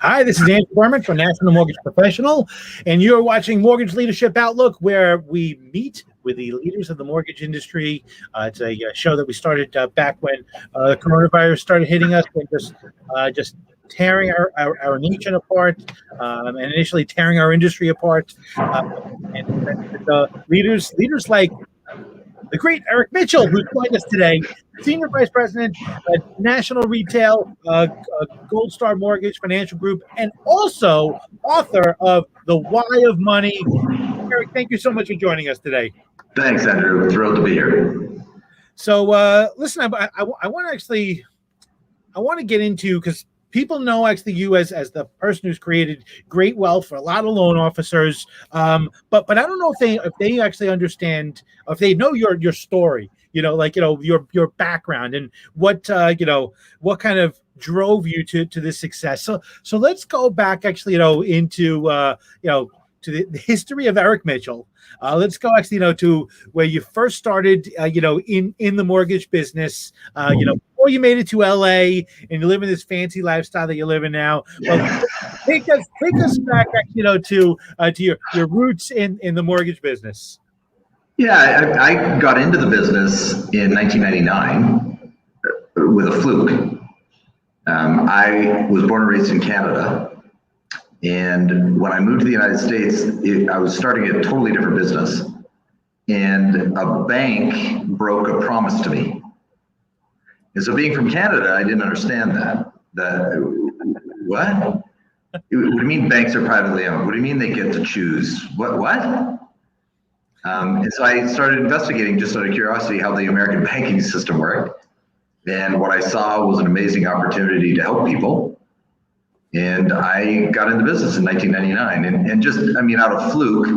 Hi, this is Andrew Berman from National Mortgage Professional, and you're watching Mortgage Leadership Outlook, where we meet with the leaders of the mortgage industry. It's a show that we started back when the coronavirus started hitting us, and just tearing our nation apart, and initially tearing our industry apart. And leaders like the great Eric Mitchell, who's joined us today, Senior Vice President, National Retail, Gold Star Mortgage Financial Group, and also author of The Why of Money. Eric, thank you so much for joining us today. Thanks, Andrew. Thrilled to be here. So, listen, I want to get into, because people know actually you as the person who's created great wealth for a lot of loan officers, but I don't know if they actually understand, or if they know your story. Your background and what what kind of drove you to this success. So let's go back actually into to the history of Eric Mitchell. Let's go actually to where you first started in the mortgage business, before you made it to LA and you live in this fancy lifestyle that you live in now. Well, take us back actually to your roots in the mortgage business. Yeah, I got into the business in 1999 with a fluke. I was born and raised in Canada, and when I moved to the United States, I was starting a totally different business, and a bank broke a promise to me. And so, being from Canada, I didn't understand that. What? What do you mean banks are privately owned? What do you mean they get to choose? What? And so I started investigating, just out of curiosity, how the American banking system worked. And what I saw was an amazing opportunity to help people. And I got into business in 1999. And just, out of fluke,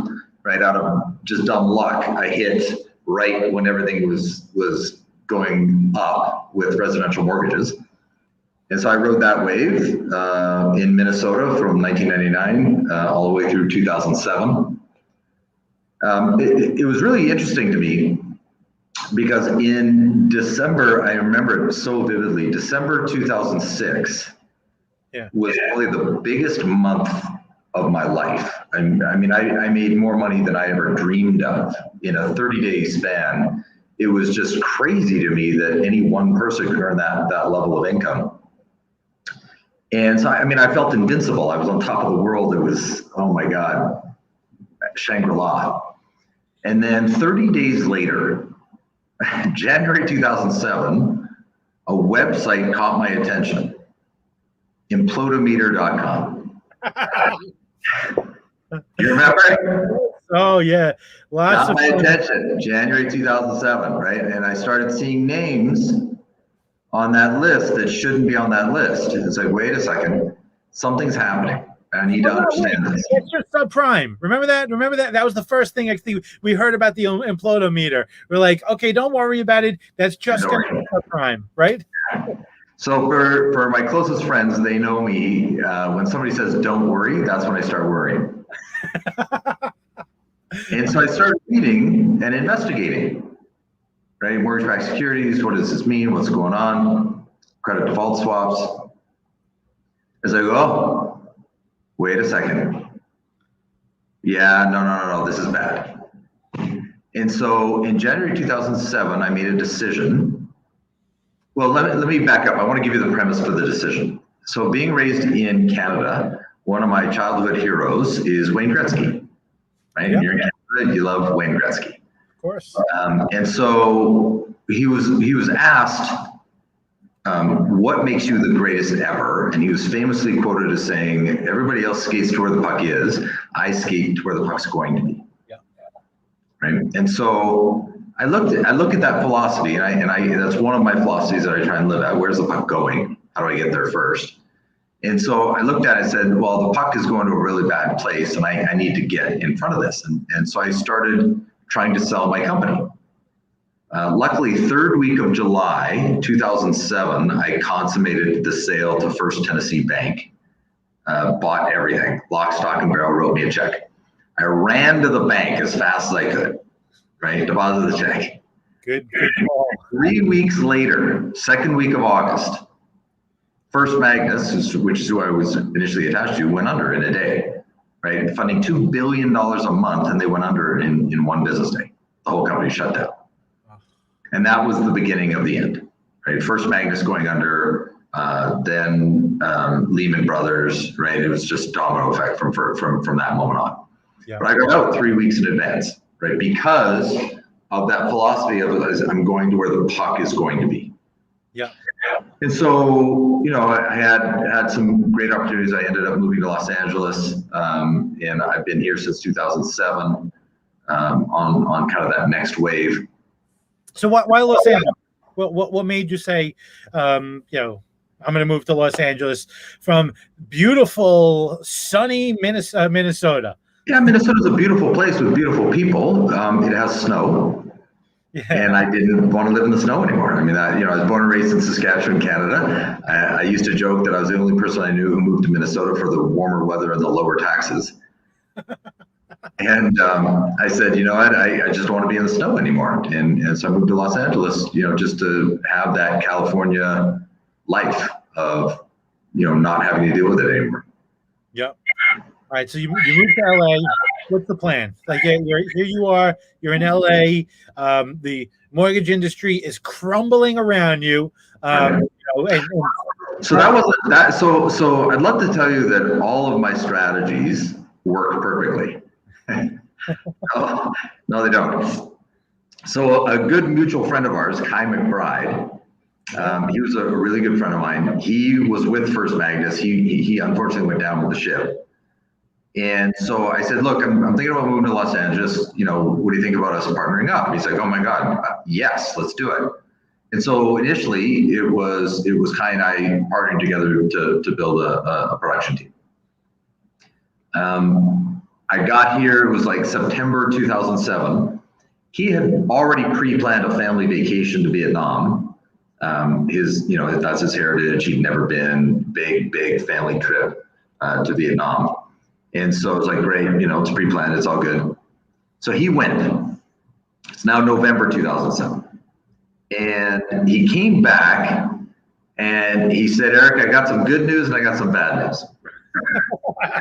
right, out of just dumb luck, I hit right when everything was going up with residential mortgages. And so I rode that wave in Minnesota from 1999 all the way through 2007. It was really interesting to me because in December, I remember it so vividly, December 2006 was probably the biggest month of my life. I made more money than I ever dreamed of in a 30-day span. It was just crazy to me that any one person could earn that level of income. And so, I felt invincible. I was on top of the world. It was, oh my God, Shangri-La. And then 30 days later, January 2007, a website caught my attention, implodometer.com. You remember? Oh, yeah. Got my attention, January 2007, right? And I started seeing names on that list that shouldn't be on that list. It's like, wait a second, something's happening. I need to understand this. It's your subprime. Remember that? That was the first thing actually we heard about the implodometer. We're like, okay, don't worry about it. That's just going to be subprime, right? So for my closest friends, they know me. When somebody says don't worry, that's when I start worrying. And so I started reading and investigating, right? Mortgage-backed securities, what does this mean? What's going on? Credit default swaps. As I go, oh, wait a second. Yeah, no, this is bad. And so in January 2007, I made a decision. Well, let me back up. I want to give you the premise for the decision. So being raised in Canada, one of my childhood heroes is Wayne Gretzky, right? Yep. You're in Canada, you love Wayne Gretzky. Of course. And so he was asked, what makes you the greatest ever? And he was famously quoted as saying, everybody else skates to where the puck is, I skate to where the puck's going to be. Yeah. Right. And so I look at that philosophy, and I that's one of my philosophies that I try and live at. Where's the puck going? How do I get there first? And so I looked at it and said, well, the puck is going to a really bad place, and I need to get in front of this. And so I started trying to sell my company. Luckily, third week of July 2007, I consummated the sale to First Tennessee Bank, bought everything, lock, stock, and barrel, wrote me a check. I ran to the bank as fast as I could, right? Deposited the check. Good. 3 weeks later, second week of August, First Magnus, which is who I was initially attached to, went under in a day, right? Funding $2 billion a month, and they went under in one business day. The whole company shut down. And that was the beginning of the end, right? First Magnus going under, then Lehman Brothers, right? It was just domino effect from that moment on. Yeah. But I got out 3 weeks in advance, right? Because of that philosophy of I'm going to where the puck is going to be. Yeah. And so, you know, I had some great opportunities. I ended up moving to Los Angeles, and I've been here since 2007 on kind of that next wave. So why Los Angeles? What made you say, you know, I'm going to move to Los Angeles from beautiful, sunny Minnesota? Yeah, Minnesota's a beautiful place with beautiful people. It has snow. Yeah. And I didn't want to live in the snow anymore. I mean, I was born and raised in Saskatchewan, Canada. I used to joke that I was the only person I knew who moved to Minnesota for the warmer weather and the lower taxes. And I said, you know what, I just don't want to be in the snow anymore. And so I moved to Los Angeles, you know, just to have that California life of, you know, not having to deal with it anymore. Yep. All right. So you moved to LA. What's the plan? Like here you are, you're in LA. The mortgage industry is crumbling around you. You know, so that wasn't that. So I'd love to tell you that all of my strategies work perfectly. No, they don't. So a good mutual friend of ours, Kai McBride, he was a really good friend of mine. He was with First Magnus. He unfortunately went down with the ship. And so I said, look, I'm thinking about moving to Los Angeles. You know, what do you think about us partnering up? And he's like, oh my God, yes, let's do it. And so initially it was Kai and I partnering together to build a production team. I got here, it was like September 2007. He had already pre-planned a family vacation to Vietnam. That's his heritage. He'd never been. Big family trip to Vietnam. And so it's like, great, you know, it's pre-planned, it's all good. So he went. It's now November 2007. And he came back and he said, Eric, I got some good news and I got some bad news.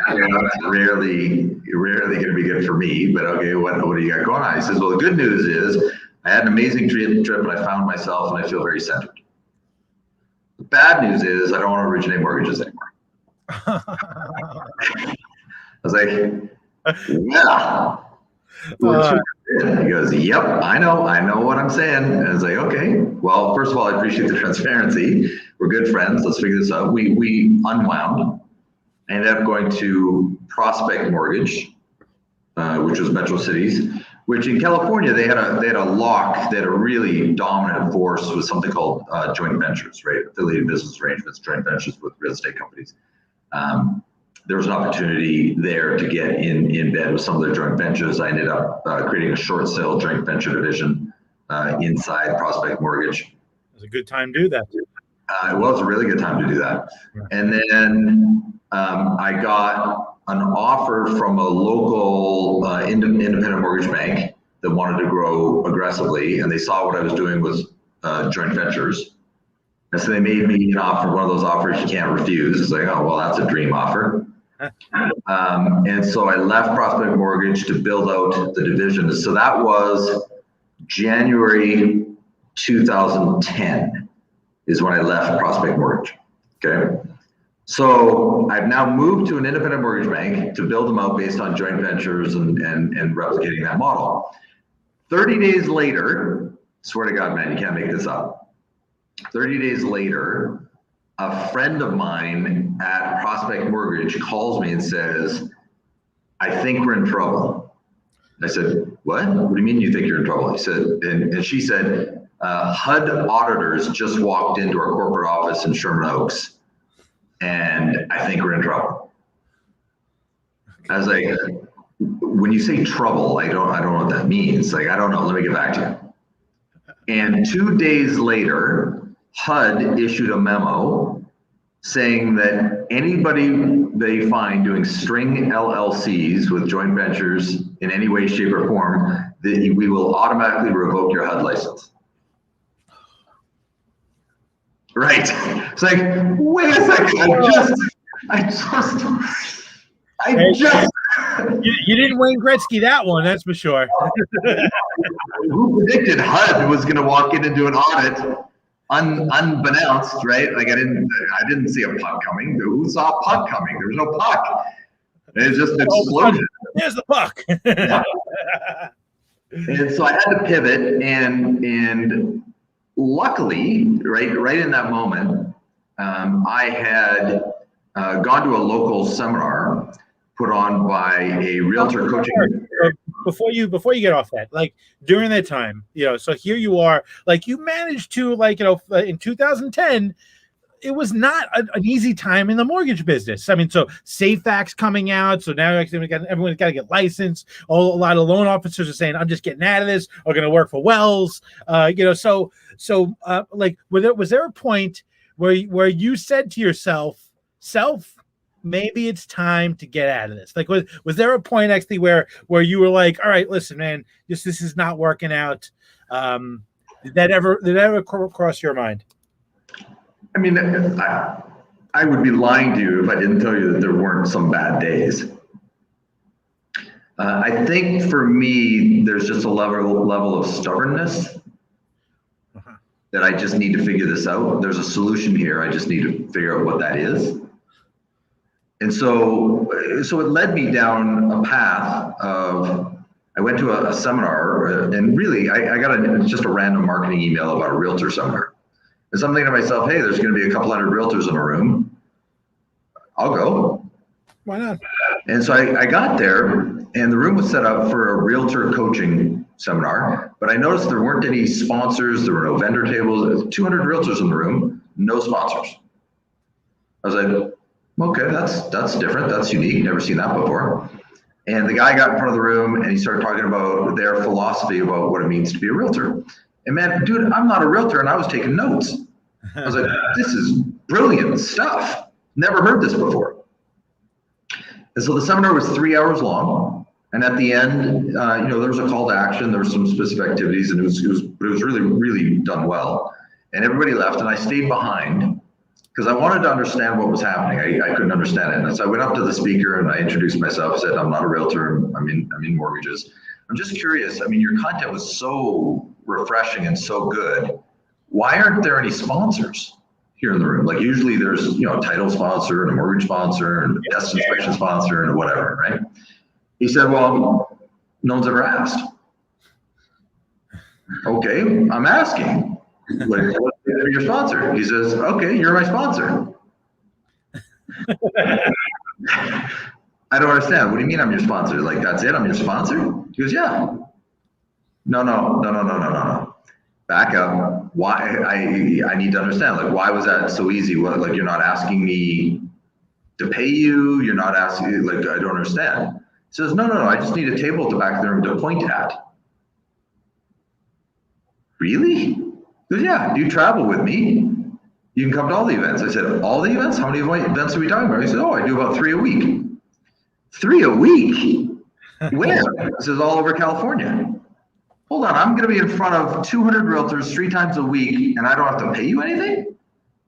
You know, it's rarely going to be good for me, but okay, what do you got going on? He says, well, the good news is I had an amazing trip and I found myself and I feel very centered. The bad news is I don't want to originate mortgages anymore. I was like, yeah. He goes, yep, I know what I'm saying. And I was like, okay, well, first of all, I appreciate the transparency. We're good friends. Let's figure this out. We unwound. I ended up going to Prospect Mortgage, which was Metro Cities, which in California, they had a really dominant force with something called joint ventures, right? Affiliated business arrangements, joint ventures with real estate companies. There was an opportunity there to get in bed with some of their joint ventures. I ended up creating a short sale joint venture division inside Prospect Mortgage. It was a good time to do that. It was a really good time to do that. Yeah. And then I got an offer from a local independent mortgage bank that wanted to grow aggressively, and they saw what I was doing with joint ventures. And so they made me an offer, one of those offers you can't refuse. It's like, oh, well, that's a dream offer. And so I left Prospect Mortgage to build out the division. So that was January 2010 is when I left Prospect Mortgage. Okay. So I've now moved to an independent mortgage bank to build them out based on joint ventures and replicating that model. 30 days later, swear to God, man, you can't make this up. 30 days later, a friend of mine at Prospect Mortgage calls me and says, I think we're in trouble. I said, what? What do you mean you think you're in trouble? He said, and she said, HUD auditors just walked into our corporate office in Sherman Oaks, and I think we're in trouble. I was like, when you say trouble, I don't know what that means. Like, I don't know. Let me get back to you. And 2 days later, HUD issued a memo saying that anybody they find doing string LLCs with joint ventures in any way, shape, or form, that we will automatically revoke your HUD license. Right. It's like, wait a second. I Hey, just, you didn't Wayne Gretzky that one, that's for sure. who predicted HUD was going to walk in and do an audit unbeknownst, right? Like I didn't see a puck coming. Who saw a puck coming? There was no puck. It was just an explosion. There's the puck. Yeah. And so I had to pivot, and luckily, right in that moment, I had gone to a local seminar put on by a realtor coaching. Before you get off that, like during that time, so here you are, like you managed to, like, in 2010, it was not an easy time in the mortgage business. I mean, so Safe Act's coming out, so now everyone's got to get licensed. A lot of loan officers are saying, "I'm just getting out of this," or going to work for Wells. Like, was there a point where you said to yourself, maybe it's time to get out of this? Like, was there a point actually where you were like, all right, listen, man, this is not working out? Did that ever cross your mind? I mean, I would be lying to you if I didn't tell you that there weren't some bad days. I think for me, there's just a level of stubbornness that I just need to figure this out. There's a solution here. I just need to figure out what that is. And so it led me down a path of, I went to a seminar, and really I got just a random marketing email about a realtor seminar. And so I'm thinking to myself, hey, there's going to be a couple hundred realtors in a room. I'll go. Why not? And so I got there, and the room was set up for a realtor coaching seminar, but I noticed there weren't any sponsors. There were no vendor tables. 200 realtors in the room, no sponsors. I was like, okay, that's different. That's unique. Never seen that before. And the guy got in front of the room, and he started talking about their philosophy about what it means to be a realtor. And man, dude, I'm not a realtor, and I was taking notes. I was like, this is brilliant stuff. Never heard this before. And so the seminar was 3 hours long. And at the end, there was a call to action. There were some specific activities, and it was really, really done well. And everybody left, and I stayed behind because I wanted to understand what was happening. I couldn't understand it. And so I went up to the speaker, and I introduced myself, said, I'm not a realtor. I'm in mortgages. I'm just curious. I mean, your content was so refreshing and so good. Why aren't there any sponsors here in the room? Like usually there's, a title sponsor and a mortgage sponsor and a desk inspection sponsor and whatever, right? He said, well, no one's ever asked. Okay, I'm asking. Like, what's your sponsor? He says, okay, you're my sponsor. I don't understand. What do you mean I'm your sponsor? Like, that's it? I'm your sponsor? He goes, yeah. No. Back up. Why? I need to understand. Like, why was that so easy? What? Like, you're not asking me to pay you. You're not asking. Like, I don't understand. He says, no. I just need a table at the back of the room to point at. Really? He goes, yeah. Do you travel with me? You can come to all the events. I said, all the events? How many events are we talking about? He said, oh, I do about 3 a week. 3 a week? Where? He says, all over California. Hold on, I'm going to be in front of 200 realtors 3 times a week, and I don't have to pay you anything?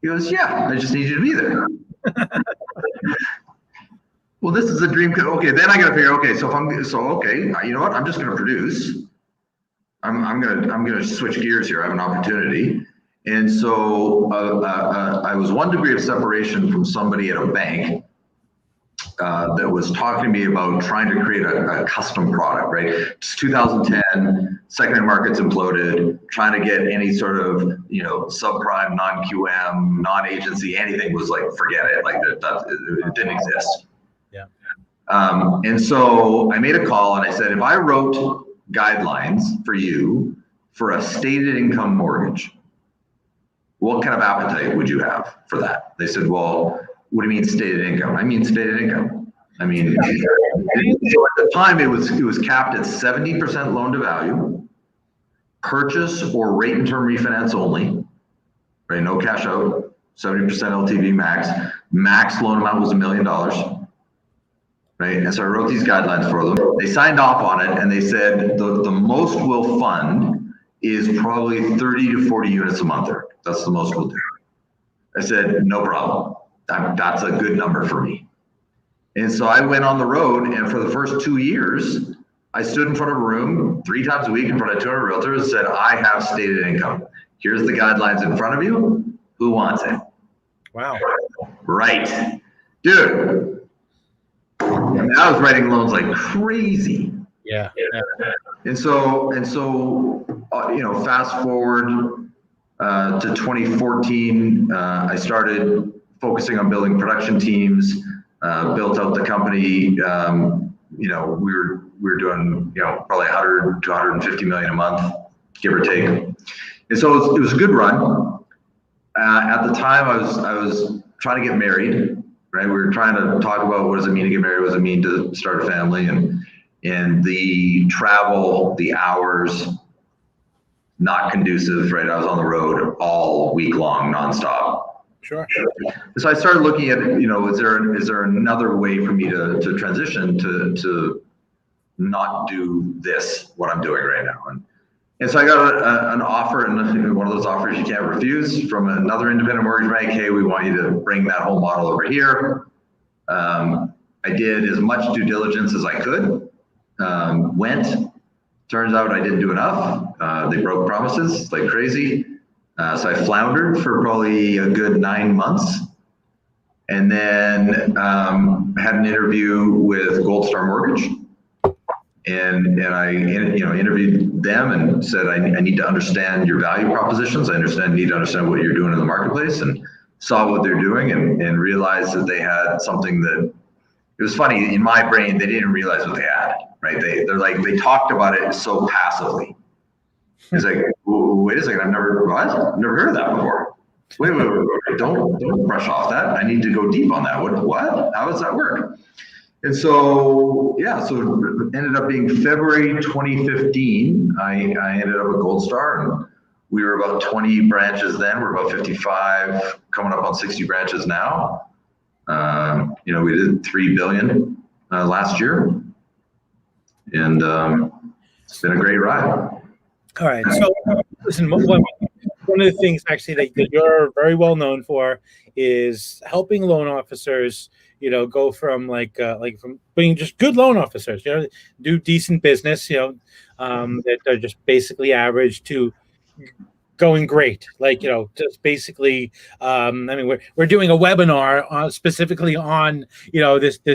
He goes, yeah, I just need you to be there. Well, this is a dream. Okay, then I got to figure. Okay, okay, you know what? I'm just going to produce. I'm going to switch gears here. I have an opportunity, and so I was 1 degree of separation from somebody at a bank that was talking to me about trying to create a custom product, right? It's 2010, secondary markets imploded, trying to get any sort of, subprime, non-QM, non-agency, anything was like, forget it. Like it didn't exist. Yeah. And so I made a call and I said, if I wrote guidelines for you for a stated income mortgage, what kind of appetite would you have for that? They said, well, what do you mean stated income? I mean stated income. I mean, so at the time it was capped at 70% loan to value, purchase or rate and term refinance only, right? No cash out, 70% LTV max loan amount was $1 million, right? And so I wrote these guidelines for them. They signed off on it and they said the most we'll fund is probably 30 to 40 units a month. That's the most we'll do. I said, no problem. That's a good number for me. And so I went on the road, and for the first 2 years, I stood in front of a room 3 times a week in front of 200 realtors and said, I have stated income. Here's the guidelines in front of you. Who wants it? Wow. Right. Dude. And I was writing loans like crazy. Yeah. And so, fast forward to 2014, I started focusing on building production teams, built out the company. We were doing, probably 100 to 150 million a month, give or take. And so it was a good run. At the time, I was trying to get married, right? We were trying to talk about what does it mean to get married, what does it mean to start a family, and the travel, the hours, not conducive, right? I was on the road all week long, nonstop. Sure. So I started looking at, is there another way for me to transition to not do this, what I'm doing right now? And so I got an offer, and one of those offers you can't refuse, from another independent mortgage bank. Hey, we want you to bring that whole model over here. I did as much due diligence as I could. Turns out I didn't do enough. They broke promises like crazy. So I floundered for probably a good 9 months, and then had an interview with Gold Star Mortgage, and I interviewed them and said, I need to understand your value propositions. I need to understand what you're doing in the marketplace, and saw what they're doing and realized that they had something that, it was funny, in my brain, they didn't realize what they had, right? They talked about it so passively. It's like, wait a second, I've never heard of that before. Wait, don't brush off that. I need to go deep on that. What? How does that work? And so, so it ended up being February 2015. I ended up at Gold Star, and we were about 20 branches then. We're about 55, coming up on 60 branches now. We did $3 billion last year, and it's been a great ride. All right. So, listen, one of the things actually that you're very well known for is helping loan officers, go from from being just good loan officers, do decent business, that are just basically average, to going great. Just basically, we're doing a webinar specifically on, this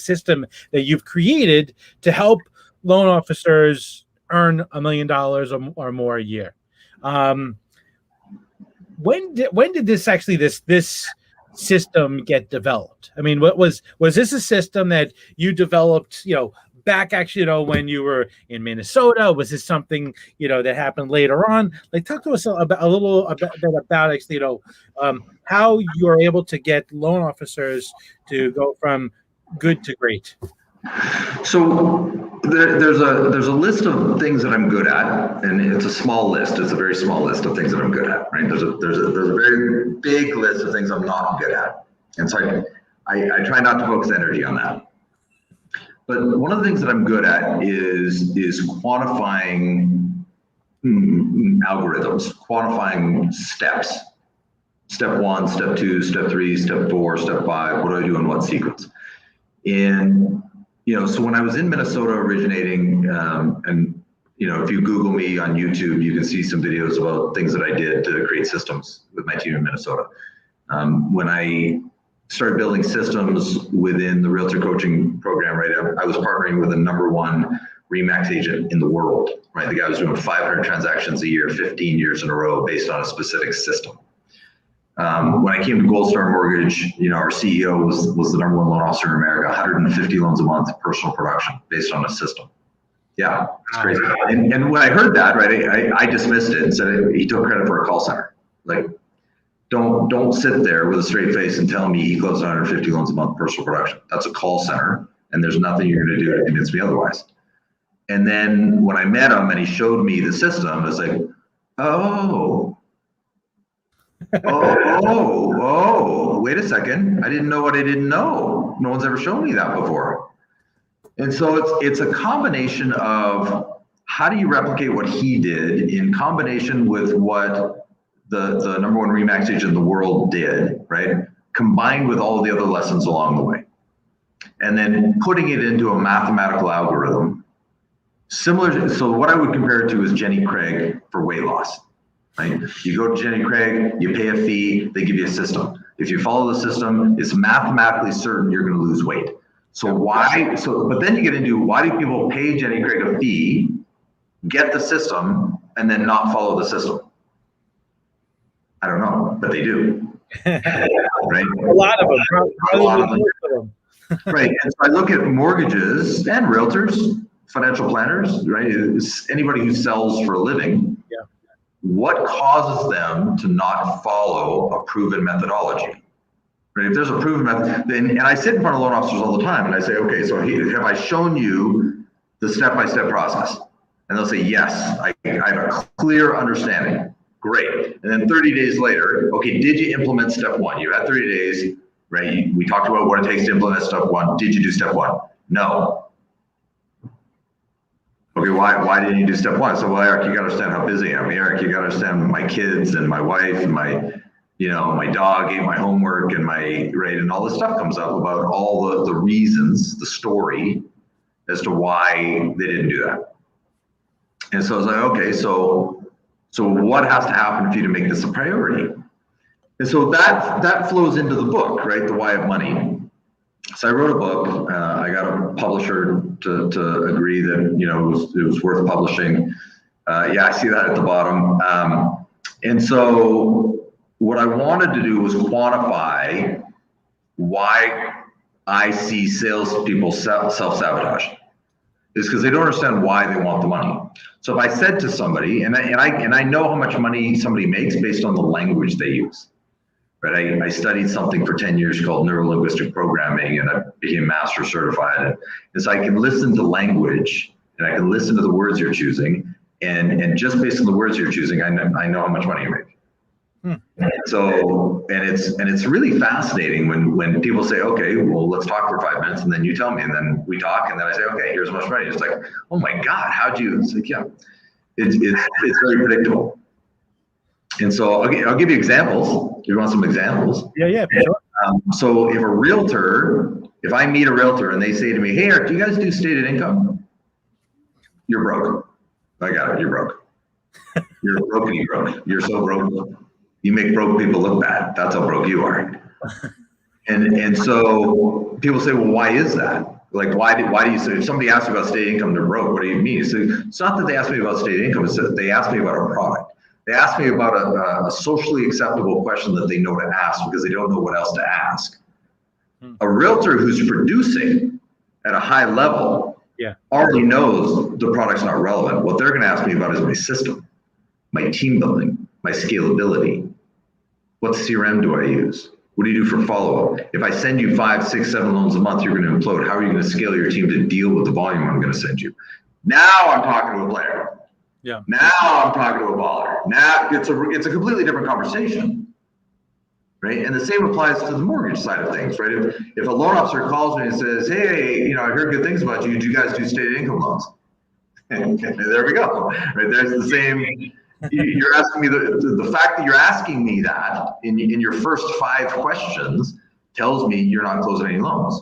system that you've created to help loan officers earn $1 million or more a year. When did this system get developed? I mean, was this a system that you developed, back actually, when you were in Minnesota? Was this something, that happened later on? Talk to us about actually, how you are able to get loan officers to go from good to great. So there's a list of things that I'm good at, and it's a small list. It's a very small list of things that I'm good at, right? There's a very big list of things I'm not good at, and so I try not to focus energy on that. But one of the things that I'm good at is quantifying algorithms, quantifying steps. Step 1, step 2, step 3, step 4, step 5. What do I do in what sequence? And so when I was in Minnesota originating, and if you Google me on YouTube, you can see some videos about things that I did to create systems with my team in Minnesota. When I started building systems within the realtor coaching program, right, I was partnering with the #1 RE/MAX agent in the world, right? The guy was doing 500 transactions a year, 15 years in a row, based on a specific system. When I came to Gold Star Mortgage, our CEO was the #1 loan officer in America, 150 loans a month, personal production based on a system. Yeah, it's crazy. And when I heard that, right, I dismissed it and said he took credit for a call center. Don't sit there with a straight face and tell me he closed 150 loans a month, personal production. That's a call center, and there's nothing you're going to do to convince me otherwise. And then when I met him and he showed me the system, I was like, oh, wait a second. I didn't know what I didn't know. No one's ever shown me that before. And so it's a combination of how do you replicate what he did in combination with what the number one Remax agent in the world did, right? Combined with all the other lessons along the way. And then putting it into a mathematical algorithm, similar. So what I would compare it to is Jenny Craig for weight loss, right? You go to Jenny Craig, you pay a fee, they give you a system. If you follow the system, it's mathematically certain you're going to lose weight. So why? So, but then you get into, why do people pay Jenny Craig a fee, get the system, and then not follow the system? I don't know, but they do. Right? A lot of them. A lot of them. Right. And so I look at mortgages and realtors, financial planners, right? It's anybody who sells for a living. Yeah. What causes them to not follow a proven methodology? Right? If there's a proven method, then, and I sit in front of loan officers all the time and I say, okay, so have I shown you the step-by-step process? And they'll say, yes, I have a clear understanding. Great. And then 30 days later, okay, did you implement step one? You had 30 days, right? We talked about what it takes to implement step one. Did you do step one? No. Okay, why didn't you do step one? So, well, Eric, you got to understand how busy I am. Eric, you got to understand my kids and my wife and my dog ate my homework and and all this stuff comes up about all the reasons, the story as to why they didn't do that. And so I was like, okay, so what has to happen for you to make this a priority? And so that flows into the book, right? The Why of Money. So I wrote a book. I got a publisher to agree that it was worth publishing. Yeah, I see that at the bottom. And so what I wanted to do was quantify why I see salespeople self-sabotage. Is because they don't understand why they want the money. So if I said to somebody, and I know how much money somebody makes based on the language they use, right? I studied something for 10 years called neuro-linguistic programming, and I became master certified. And so I can listen to language, and I can listen to the words you're choosing, and just based on the words you're choosing, I know how much money you make. So, and it's really fascinating when people say, okay, well, let's talk for 5 minutes, and then you tell me, and then we talk, and then I say, okay, here's how much money. It's like, oh my God, how'd you? It's like, yeah, it's very predictable. And so I'll give you examples. You want some examples? Yeah, for sure. So if I meet a realtor and they say to me, hey, Eric, do you guys do stated income? You're broke. I got it. You're broke. You're broke and you broke. You're so broke. You make broke people look bad. That's how broke you are. And so people say, well, why is that? Like, why do you say, if somebody asks you about state income, they're broke, what do you mean? So it's not that they asked me about state income, it's that they asked me about a product. They asked me about a socially acceptable question that they know to ask because they don't know what else to ask. A realtor who's producing at a high level already knows the product's not relevant. What they're going to ask me about is my system, my team building, my scalability. What CRM do I use? What do you do for follow-up? If I send you 5, 6, 7 loans a month, you're going to implode. How are you going to scale your team to deal with the volume I'm going to send you? Now I'm talking to a player. Yeah. Now I'm talking to a baller. Now it's a completely different conversation, right? And the same applies to the mortgage side of things, right? If a loan officer calls me and says, hey, I heard good things about you. Do you guys do stated income loans? And there we go, right? There's the same. You're asking me the fact that you're asking me that in your first 5 questions tells me you're not closing any loans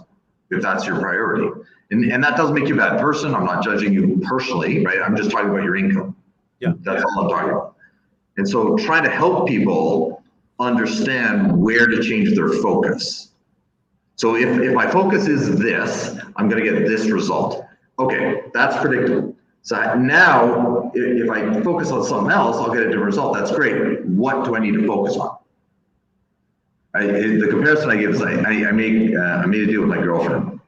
if that's your priority. And that doesn't make you a bad person. I'm not judging you personally, right? I'm just talking about your income. Yeah. That's all I'm talking about. And so trying to help people understand where to change their focus. So if my focus is this, I'm going to get this result. Okay, that's predictable. So now, if I focus on something else, I'll get a different result. That's great. What do I need to focus on? The comparison I give is I made a deal with my girlfriend.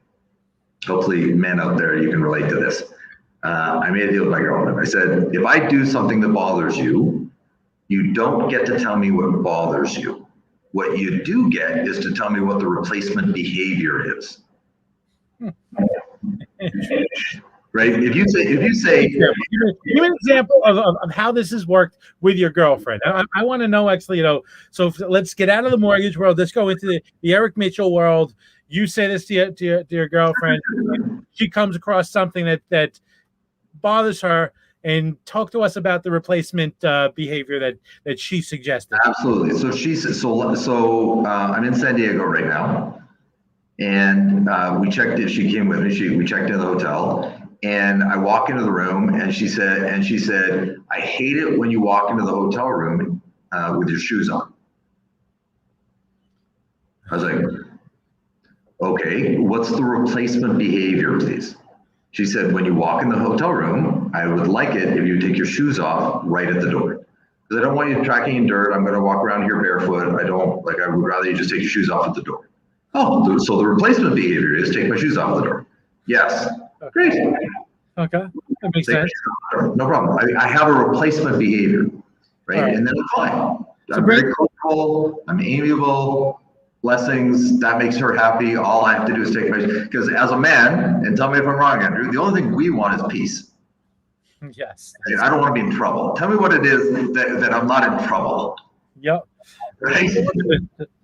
Hopefully, men out there, you can relate to this. I made a deal with my girlfriend. I said, if I do something that bothers you, you don't get to tell me what bothers you. What you do get is to tell me what the replacement behavior is. Right? If you say, give me an example of how this has worked with your girlfriend. I want to know actually, so let's get out of the mortgage world. Let's go into the Eric Mitchell world. You say this to your girlfriend. She comes across something that bothers her, and talk to us about the replacement behavior that she suggested. Absolutely. So I'm in San Diego right now, and we checked in. She came with me. We checked in the hotel, and I walk into the room, and she said, I hate it when you walk into the hotel room with your shoes on. I was like, okay, what's the replacement behavior, please? She said, when you walk in the hotel room, I would like it if you take your shoes off right at the door. Because I don't want you tracking in dirt. I'm going to walk around here barefoot. I would rather you just take your shoes off at the door. Oh, so the replacement behavior is take my shoes off at the door. Yes. Great. Okay. That makes sense. No problem. I have a replacement behavior, right? And then I'm fine. I'm very comfortable. I'm amiable. Blessings. That makes her happy. All I have to do is take my, because as a man, and tell me if I'm wrong, Andrew, the only thing we want is peace. Yes. I don't want to be in trouble. Tell me what it is that I'm not in trouble. Yep. Right?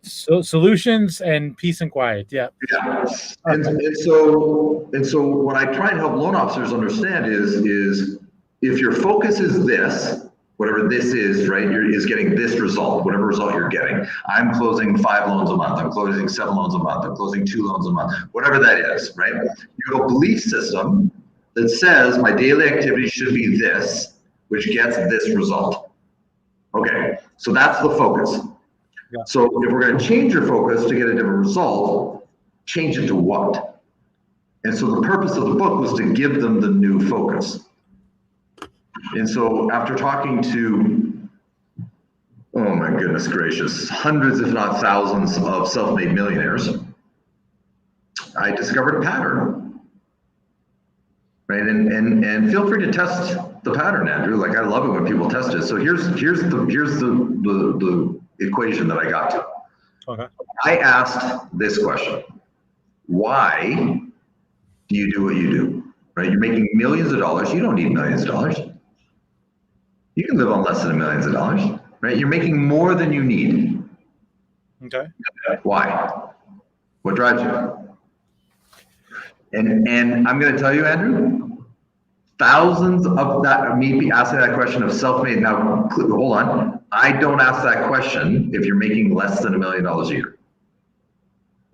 So solutions and peace and quiet. Yeah. Yeah. And so what I try and help loan officers understand is if your focus is this, whatever this is, right, is getting this result, whatever result you're getting. I'm closing 5 loans a month. I'm closing 7 loans a month. I'm closing 2 loans a month, whatever that is, right? You have a belief system that says my daily activity should be this, which gets this result. Okay, so that's the focus. Yeah. So if we're going to change your focus to get a different result, change it to what? And so the purpose of the book was to give them the new focus. And so after talking to, oh my goodness gracious, hundreds if not thousands of self-made millionaires, I discovered a pattern. Right, and feel free to test the pattern, Andrew. Like, I love it when people test it. So here's the equation that I got to. Okay. I asked this question: why do you do what you do? Right, you're making millions of dollars. You don't need millions of dollars. You can live on less than millions of dollars. Right, you're making more than you need. Okay. Why? What drives you? And I'm going to tell you, Andrew, thousands of that, me asking that question of self-made. Now, hold on. I don't ask that question if you're making less than $1 million a year.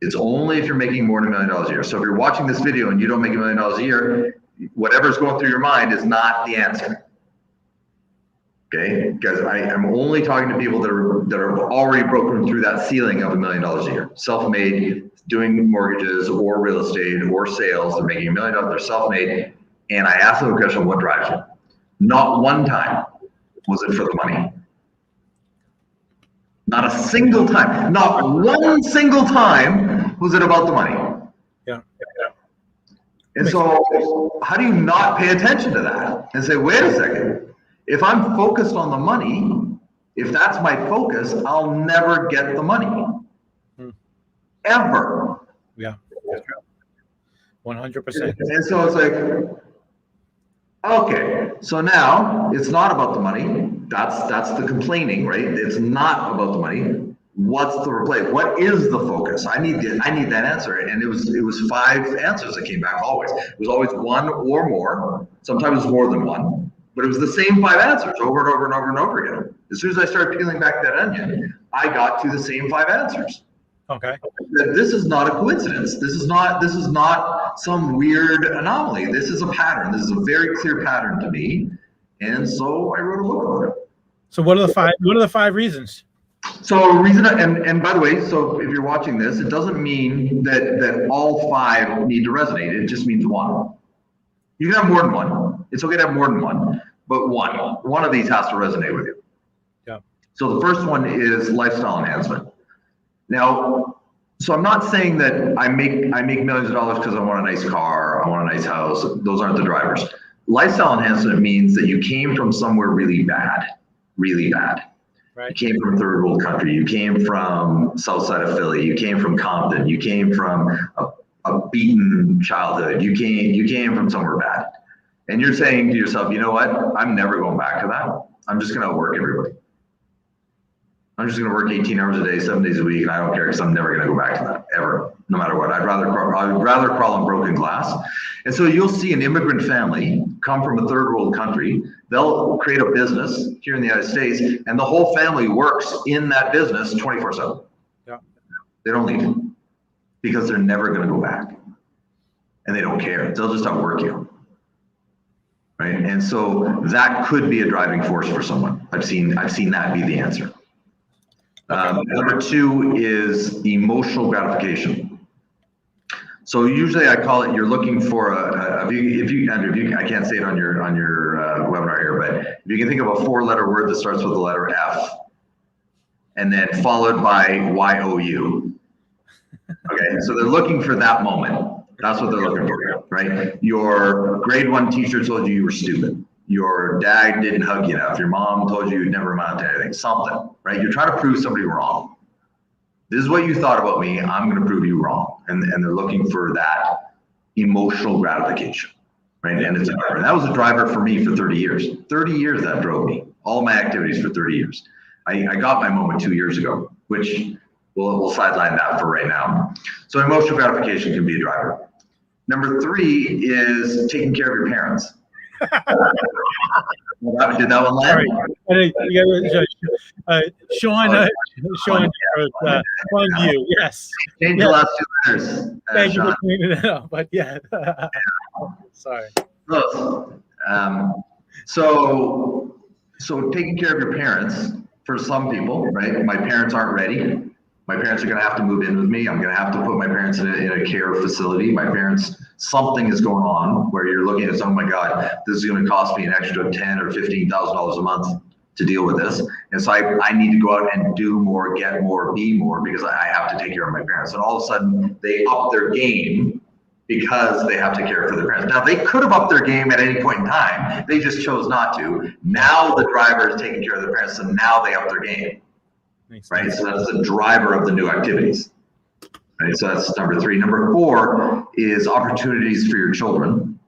It's only if you're making more than $1 million a year. So if you're watching this video and you don't make $1 million a year, whatever's going through your mind is not the answer. Okay, because I'm only talking to people that are already broken through that ceiling of $1 million a year. Self-made, doing mortgages or real estate or sales, they're making $1 million, they're self-made, and I asked them a question, what drives you? Not one time was it for the money. Not a single time, not one single time was it about the money. Yeah. And so how do you not pay attention to that and say, wait a second, if I'm focused on the money, if that's my focus, I'll never get the money. Ever. Yeah. 100%. And so it's like, okay, so now it's not about the money. That's the complaining, right? It's not about the money. What's the replace? What is the focus? I need that answer. And it was 5 answers that came back always. It was always one or more. Sometimes it was more than one, but it was the same 5 answers over and over and over and over again. As soon as I started peeling back that onion, I got to the same 5 answers. Okay. This is not a coincidence. This is not some weird anomaly. This is a pattern. This is a very clear pattern to me. And so I wrote a book about it. So what are the 5 reasons? So reason, and by the way, so if you're watching this, it doesn't mean that all 5 need to resonate. It just means one. You can have more than one. It's okay to have more than one, but one of these has to resonate with you. Yeah. So the first one is lifestyle enhancement. Now, so I'm not saying that I make millions of dollars because I want a nice car, I want a nice house. Those aren't the drivers. Lifestyle enhancement means that you came from somewhere really bad. Right. You came from third world country. You came from south side of Philly. You came from Compton. You came from a beaten childhood. You came from somewhere bad. And you're saying to yourself, you know what? I'm never going back to that. I'm just going to outwork everybody. I'm just going to work 18 hours a day, 7 days a week, and I don't care because I'm never going to go back to that ever, no matter what. I'd rather I would rather crawl on broken glass. And so you'll see an immigrant family come from a third world country. They'll create a business here in the United States, and the whole family works in that business 24/7. Yeah. They don't leave because they're never going to go back, and they don't care. They'll just outwork you. Right. And so that could be a driving force for someone. I've seen that be the answer. Number two is emotional gratification. So usually I call it, you're looking for Andrew, I can't say it on your webinar here, but if you can think of a 4-letter word that starts with the letter F and then followed by YOU. Okay, so they're looking for that moment. That's what they're looking for, right? Your grade 1 teacher told you were stupid. Your dad didn't hug you enough. Your mom told you you'd never amount to anything. Something, right? You're trying to prove somebody wrong. This is what you thought about me. I'm going to prove you wrong. And they're looking for that emotional gratification, right? And it's a driver. And that was a driver for me for 30 years. 30 years that drove me. All my activities for 30 years. I got my moment 2 years ago, which we'll sideline that for right now. So emotional gratification can be a driver. Number 3 is taking care of your parents. Did that one land? Sean, on you. Yes. Change the last 2 letters. Thank you for cleaning it up. But yeah. Sorry. So taking care of your parents for some people, right? My parents aren't ready. My parents are going to have to move in with me. I'm going to have to put my parents in a care facility. My parents, something is going on where you're looking at, oh my God, this is going to cost me an extra $10,000 or $15,000 a month to deal with this. And so I need to go out and do more, get more, be more, because I have to take care of my parents. And all of a sudden they up their game because they have to care for their parents. Now they could have upped their game at any point in time. They just chose not to. Now the driver is taking care of their parents, so now they up their game. Right, so that's the driver of the new activities. Right, so that's number 3. Number 4 is opportunities for your children.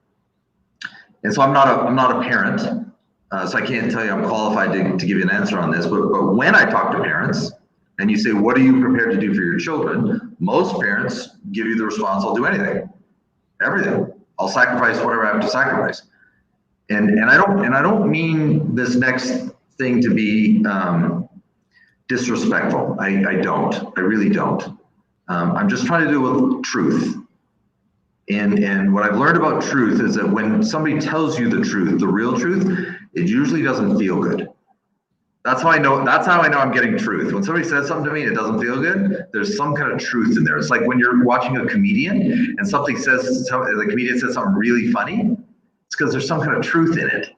And so I'm not a parent, so I can't tell you I'm qualified to give you an answer on this. But when I talk to parents, and you say, "What are you prepared to do for your children?" Most parents give you the response, "I'll do anything, everything. I'll sacrifice whatever I have to sacrifice." And I don't mean this next thing to be disrespectful. I really don't. I'm just trying to do it with truth. And what I've learned about truth is that when somebody tells you the truth, the real truth, it usually doesn't feel good. That's how I know I'm getting truth. When somebody says something to me and it doesn't feel good, there's some kind of truth in there. It's like when you're watching a comedian and the comedian says something really funny, it's because there's some kind of truth in it.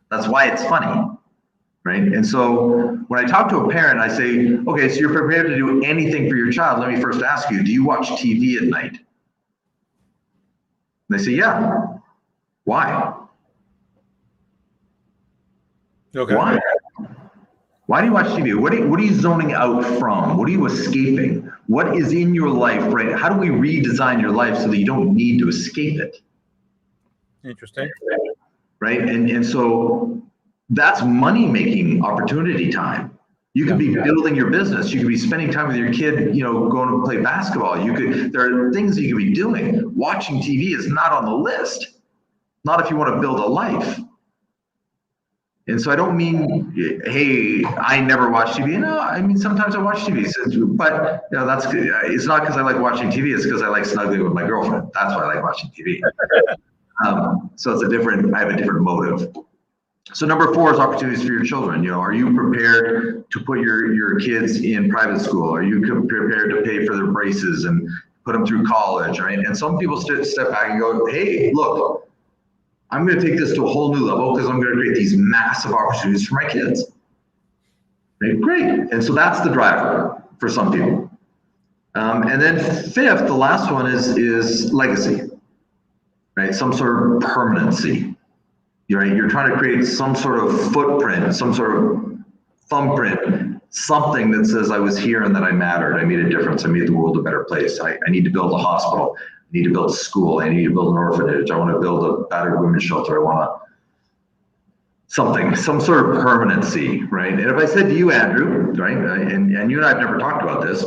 That's why it's funny. Right. And so when I talk to a parent, I say, okay, so you're prepared to do anything for your child. Let me first ask you, do you watch TV at night? And they say, yeah. Why? Okay. Why? Why do you watch TV? What are you zoning out from? What are you escaping? What is in your life, right? How do we redesign your life so that you don't need to escape it? Interesting. Right. And so that's money-making opportunity time. You could be building your business. You could be spending time with your kid, going to play basketball. There are things that you could be doing. Watching TV is not on the list. Not if you want to build a life. And so I don't mean, hey, I never watch TV. No, I mean, sometimes I watch TV, but that's good. It's not because I like watching TV. It's because I like snuggling with my girlfriend. That's why I like watching TV. So I have a different motive. So number 4 is opportunities for your children. Are you prepared to put your kids in private school? Are you prepared to pay for their braces and put them through college? Right? And some people step back and go, hey, look, I'm going to take this to a whole new level because I'm going to create these massive opportunities for my kids. Right? Great. And so that's the driver for some people. And then 5th, the last one is legacy. Right? Some sort of permanency. You're trying to create some sort of footprint, some sort of thumbprint, something that says I was here and that I mattered. I made a difference. I made the world a better place. I need to build a hospital. I need to build a school. I need to build an orphanage. I want to build a battered women's shelter. I want some sort of permanency, right? And if I said to you, Andrew, right, and you and I have never talked about this,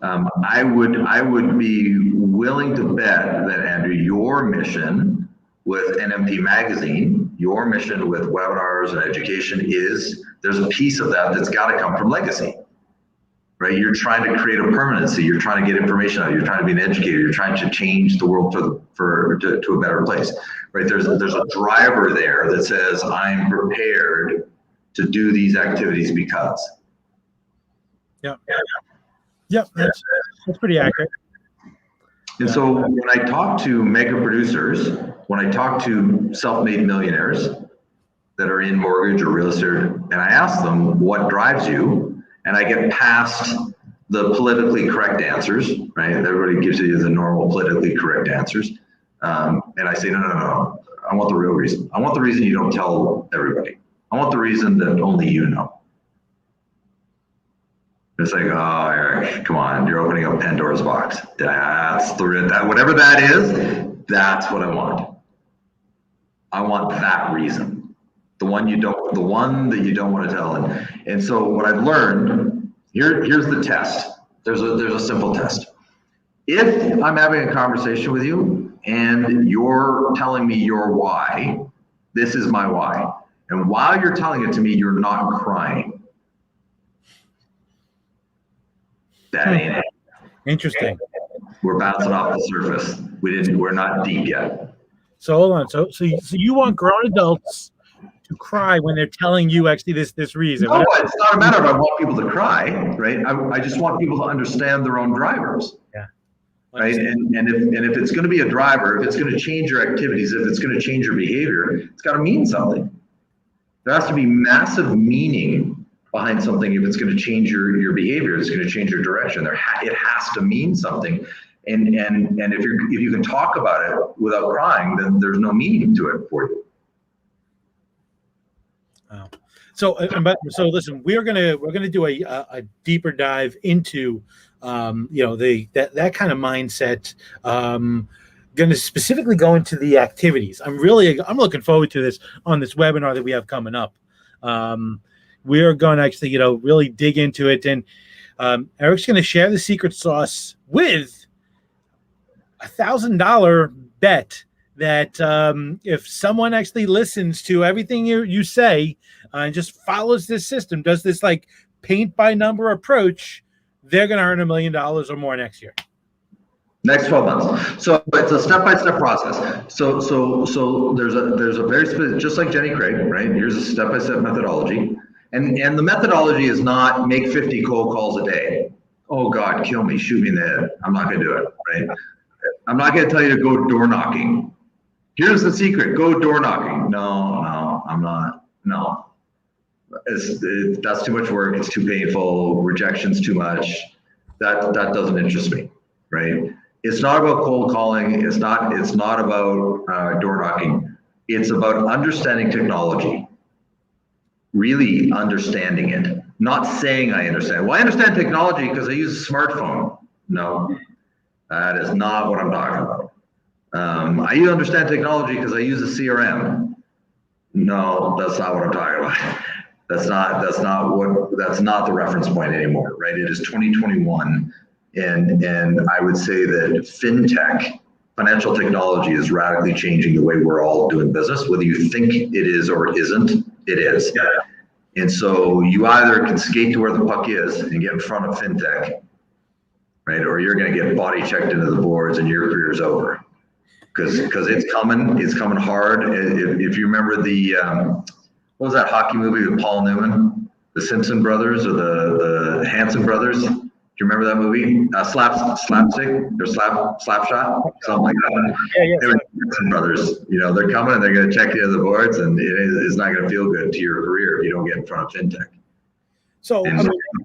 I would be willing to bet that, Andrew, your mission with NMP Magazine, your mission with webinars and education is there's a piece of that that's got to come from legacy, right? You're trying to create a permanency. You're trying to get information out. You're trying to be an educator. You're trying to change the world to a better place, right? There's a driver there that says I'm prepared to do these activities because. Yeah. Yep, that's pretty accurate. And so when I talk to mega producers, when I talk to self-made millionaires that are in mortgage or real estate, and I ask them what drives you, and I get past the politically correct answers, right? Everybody gives you the normal politically correct answers. And I say, no. I want the real reason. I want the reason you don't tell everybody. I want the reason that only you know. It's like, oh, Eric, come on, you're opening up Pandora's box. Whatever that is, that's what I want. I want that reason, the one that you don't want to tell. And so what I've learned, here's the test. There's a simple test. If I'm having a conversation with you and you're telling me your why, this is my why. And while you're telling it to me, you're not crying. That ain't it. Interesting. We're bouncing off the surface. We're not deep yet. So hold on. So you want grown adults to cry when they're telling you actually this reason? No, it's not a matter of I want people to cry, right? I just want people to understand their own drivers. Yeah. Right. And if it's going to be a driver, if it's going to change your activities, if it's going to change your behavior, it's got to mean something. There has to be massive meaning behind something. If it's going to change your behavior, it's going to change your direction. It has to mean something. And if you can talk about it without crying, then there's no meaning to it for you. Oh. So listen, we're gonna do a deeper dive into that kind of mindset. Going to specifically go into the activities. I'm looking forward to this on this webinar that we have coming up. We're going to actually, really dig into it. And Eric's going to share the secret sauce with $1,000 bet that if someone actually listens to everything you say and just follows this system, does this like paint by number approach, they're going to earn $1 million or more next year. Next 12 months. So it's a step-by-step process. So there's a very specific, just like Jenny Craig, right? Here's a step-by-step methodology. And the methodology is not make 50 cold calls a day. Oh God, kill me, shoot me in the head. I'm not gonna do it, right? I'm not gonna tell you to go door knocking. Here's the secret, go door knocking. No, I'm not, no. That's too much work, it's too painful, rejection's too much. That doesn't interest me, right? It's not about cold calling, it's not about door knocking. It's about understanding technology. Really understanding it, not saying I understand. Well, I understand technology because I use a smartphone. No, that is not what I'm talking about. I understand technology because I use a CRM. No, that's not what I'm talking about. That's not the reference point anymore, right? It is 2021, and I would say that fintech, financial technology, is radically changing the way we're all doing business. Whether you think it is or isn't, it is. Yeah. And so you either can skate to where the puck is and get in front of fintech, right? Or you're going to get body checked into the boards and your career's over. Because it's coming hard. If you remember what was that hockey movie with Paul Newman, the Simpson brothers or the Hanson brothers? Do you remember that movie? Slapstick or Slapshot, something like that. Yeah. They were Hanson brothers. They're coming and they're going to check you into the boards, and it's not going to feel good to your career if you don't get in front of fintech. So,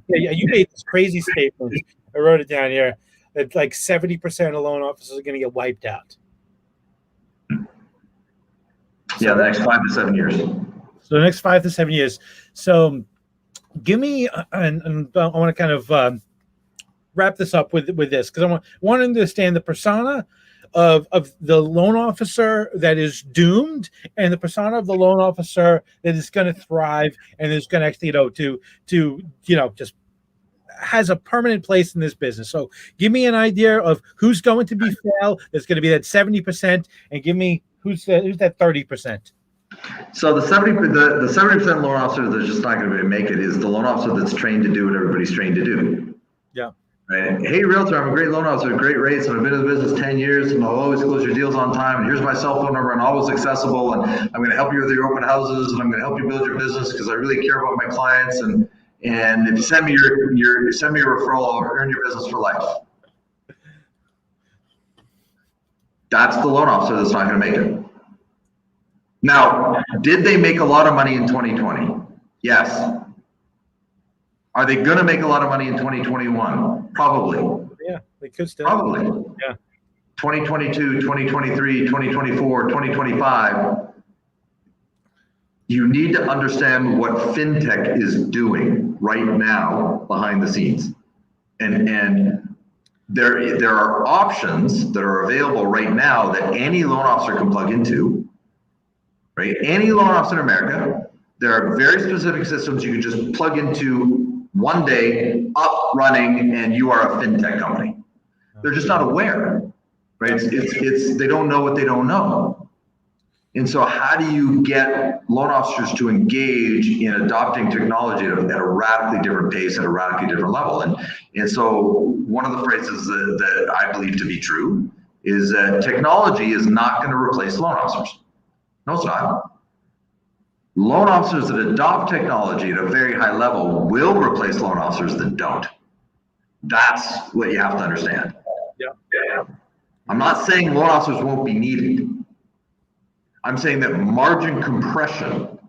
you made this crazy statement. I wrote it down here that like 70% of loan officers are going to get wiped out. Yeah, the next 5 to 7 years. So the next 5 to 7 years. So, give me, and I want to kind of wrap this up with this, because I want to understand the persona of the loan officer that is doomed and the persona of the loan officer that is going to thrive and is going to actually just has a permanent place in this business. So give me an idea of who's going to be fail. There's going to be that 70%, and give me who's that 30%. So the 70% loan officer that's just not going to make it is the loan officer that's trained to do what everybody's trained to do. Yeah. Right. Hey, realtor, I'm a great loan officer, great rates, and I've been in the business 10 years, and I'll always close your deals on time. And here's my cell phone number, and always accessible. And I'm going to help you with your open houses, and I'm going to help you build your business because I really care about my clients. And if you send me send me a referral, I'll earn your business for life. That's the loan officer that's not going to make it. Now, did they make a lot of money in 2020? Yes. Are they going to make a lot of money in 2021? Probably. Yeah, they could still. Probably. Yeah. 2022, 2023, 2024, 2025. You need to understand what fintech is doing right now behind the scenes. And there are options that are available right now that any loan officer can plug into. Right? Any loan officer in America, there are very specific systems you can just plug into one day, up, running, and you are a fintech company. They're just not aware, right? It's they don't know what they don't know. And so how do you get loan officers to engage in adopting technology at a radically different pace, at a radically different level? And so one of the phrases that I believe to be true is that technology is not going to replace loan officers. No, it's not. Loan officers that adopt technology at a very high level will replace loan officers that don't. That's what you have to understand. Yeah. I'm not saying loan officers won't be needed. I'm saying that margin compression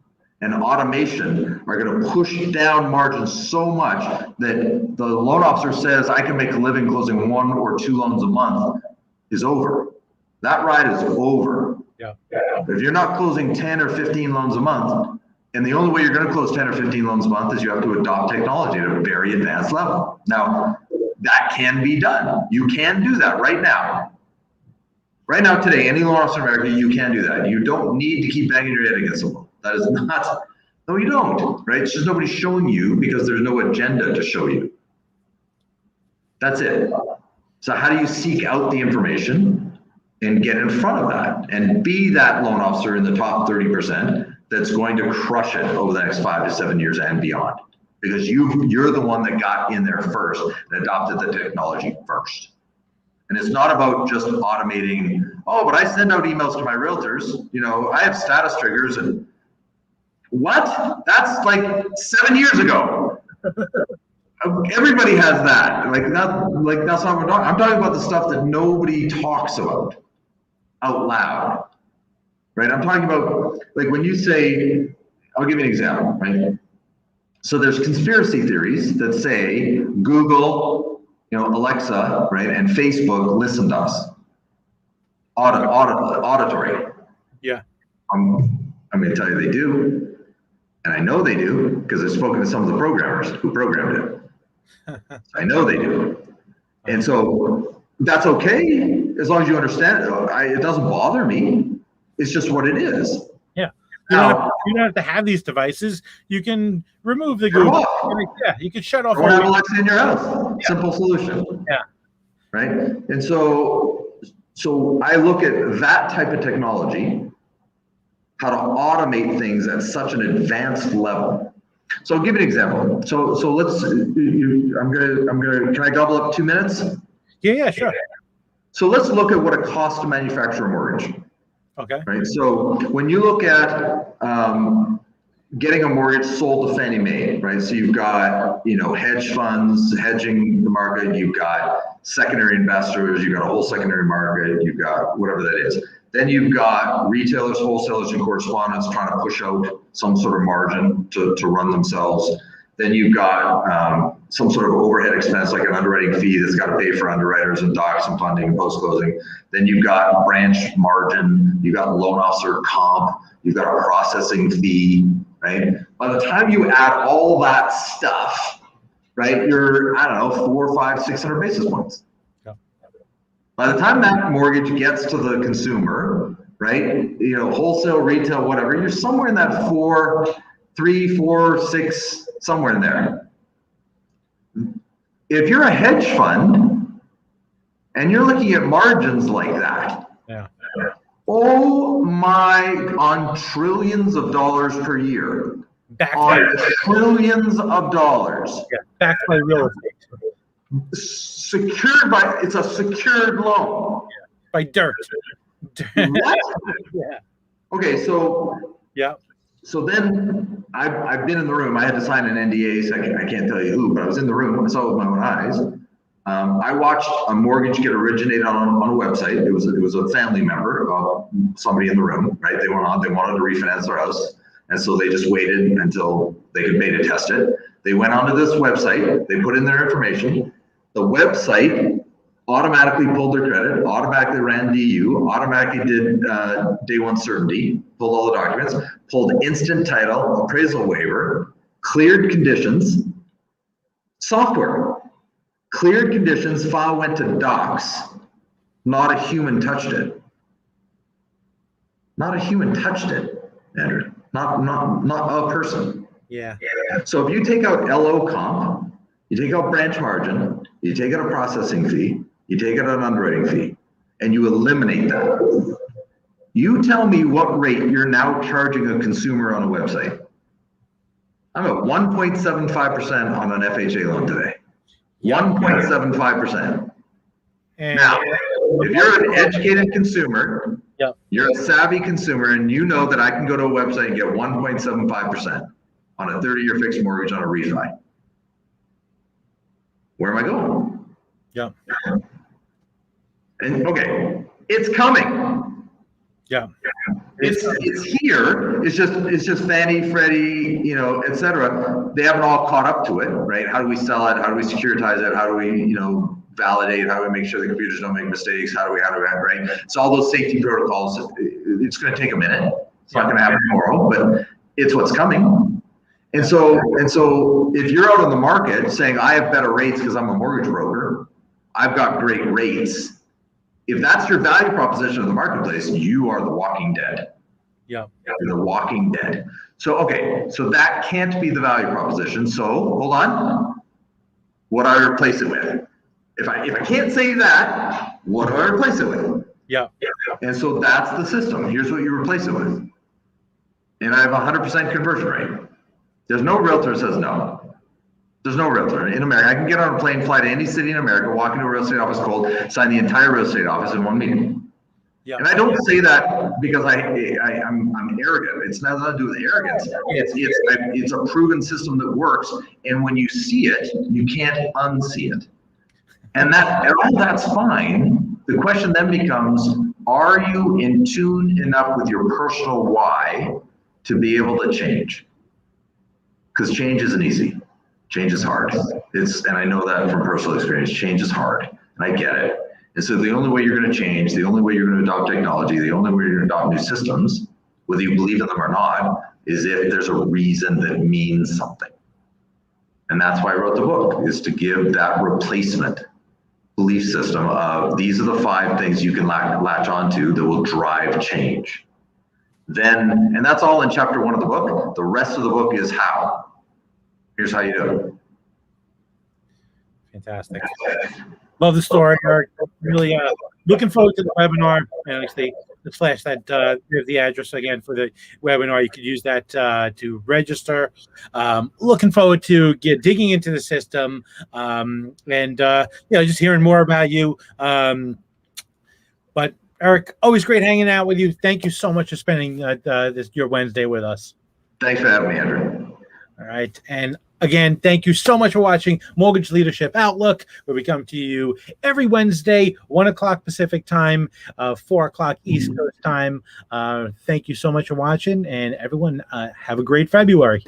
and automation are going to push down margins so much that the loan officer says, I can make a living closing 1 or 2 loans a month is over. That ride is over. Yeah. If you're not closing 10 or 15 loans a month, and the only way you're going to close 10 or 15 loans a month is you have to adopt technology at a very advanced level. Now, that can be done. You can do that right now. Right now, today, any loan officer in America, you can do that. You don't need to keep banging your head against the wall. That is not, no, you don't, right? It's just nobody's showing you because there's no agenda to show you. That's it. So how do you seek out the information and get in front of that and be that loan officer in the top 30% that's going to crush it over the next 5 to 7 years and beyond? Because you're the one that got in there first and adopted the technology first. And it's not about just automating, oh, but I send out emails to my realtors, you know, I have status triggers and what? That's like 7 years ago. Everybody has that. Like that's not what I'm talking. I'm talking about the stuff that nobody talks about out loud. Right? I'm talking about like when you say, I'll give you an example, right? So there's conspiracy theories that say Google, you know, Alexa, right, and Facebook listen to us. Auditory. Yeah. I'm going to tell you they do, and I know they do because I've spoken to some of the programmers who programmed it. I know they do, and so that's okay as long as you understand it. It doesn't bother me. It's just what it is. Yeah. You don't have to have these devices. You can remove the Google. Yeah, you can shut off. Or have Alexa in your house. Yeah. Simple solution. Yeah. Right. And so I look at that type of technology, how to automate things at such an advanced level. So I'll give you an example. So let's. Can I gobble up 2 minutes? Yeah, sure. So let's look at what it costs to manufacture a mortgage. Okay. Right. So when you look at getting a mortgage sold to Fannie Mae, right? So you've got, you know, hedge funds hedging the market. You've got secondary investors. You've got a whole secondary market. You've got whatever that is. Then you've got retailers, wholesalers, and correspondents trying to push out some sort of margin to run themselves. Then you've got some sort of overhead expense, like an underwriting fee that's got to pay for underwriters and docs and funding and post-closing. Then you've got branch margin, you've got loan officer comp, you've got a processing fee, right? By the time you add all that stuff, right, you're, I don't know, 400, 500, 600 basis points. Yeah. By the time that mortgage gets to the consumer, right, you know, wholesale, retail, whatever, you're somewhere in that 3, 4, 6, somewhere in there. if you're a hedge fund and you're looking at margins like that, Yeah. oh my, on trillions of dollars per year, trillions of dollars, backed by real estate, secured by, it's a secured loan, by dirt. What? Yeah. Okay, so yeah. So then I've been in the room. I had to sign an NDA, so I can't tell you who, but I was in the room. I saw it with my own eyes. I watched a mortgage get originated on a website. It was a family member of somebody in the room, right? They wanted to refinance their house, and so they just waited until they could beta test it. They went onto this website. They put in their information. The website automatically pulled their credit, automatically ran DU, automatically did day one certainty, pulled all the documents, pulled instant title, appraisal waiver, cleared conditions, software, cleared conditions, file went to docs, not a human touched it. Not a human touched it, Andrew, not a person. Yeah. So if you take out LO comp, you take out branch margin, you take out a processing fee, you take out an underwriting fee, and you eliminate that. You tell me what rate you're now charging a consumer on a website. I'm at 1.75% on an FHA loan today. 1.75%. Now, if you're an educated consumer, you're a savvy consumer, and you know that I can go to a website and get 1.75% on a 30-year fixed mortgage on a refi. Where am I going? Yeah. And okay, it's coming. Yeah. It's here. It's just Fannie, Freddie, et cetera. They haven't all caught up to it, right? How do we sell it? How do we securitize it? How do we, validate? How do we make sure the computers don't make mistakes? How do we, right? So all those safety protocols, it's going to take a minute. It's not going to happen tomorrow, but it's what's coming. And so if you're out on the market saying, I have better rates because I'm a mortgage broker, I've got great rates. If that's your value proposition in the marketplace, you are the walking dead. Yeah. You're the walking dead. So, okay, so that can't be the value proposition. So hold on. What do I replace it with? If I can't say that, what do I replace it with? Yeah. And so that's the system. Here's what you replace it with. And I have 100% conversion rate. There's no realtor that says no. There's no realtor in America. I can get on a plane, fly to any city in America, walk into a real estate office cold, sign the entire real estate office in one meeting. Yeah. And I don't say that because I'm arrogant. It's nothing to do with arrogance. It's a proven system that works. And when you see it, you can't unsee it. And all that's fine. The question then becomes, are you in tune enough with your personal why to be able to change? Because change isn't easy. Change is hard. And I know that from personal experience. Change is hard, and I get it. And so the only way you're going to change, the only way you're going to adopt technology, the only way you're going to adopt new systems, whether you believe in them or not, is if there's a reason that means something. And that's why I wrote the book, is to give that replacement belief system of these are the 5 things you can latch onto that will drive change. Then, and that's all in chapter 1 of the book. The rest of the book is how. Here's how you do it. Fantastic. Love the story, Eric. Really looking forward to the webinar. And actually, let's flash that. There's the address again for the webinar. You could use that to register. Looking forward to digging into the system and just hearing more about you. But Eric, always great hanging out with you. Thank you so much for spending your Wednesday with us. Thanks for having me, Andrew. All right. And again, thank you so much for watching Mortgage Leadership Outlook, where we come to you every Wednesday, 1 o'clock Pacific time, 4 o'clock East Coast time. Thank you so much for watching, and everyone have a great February.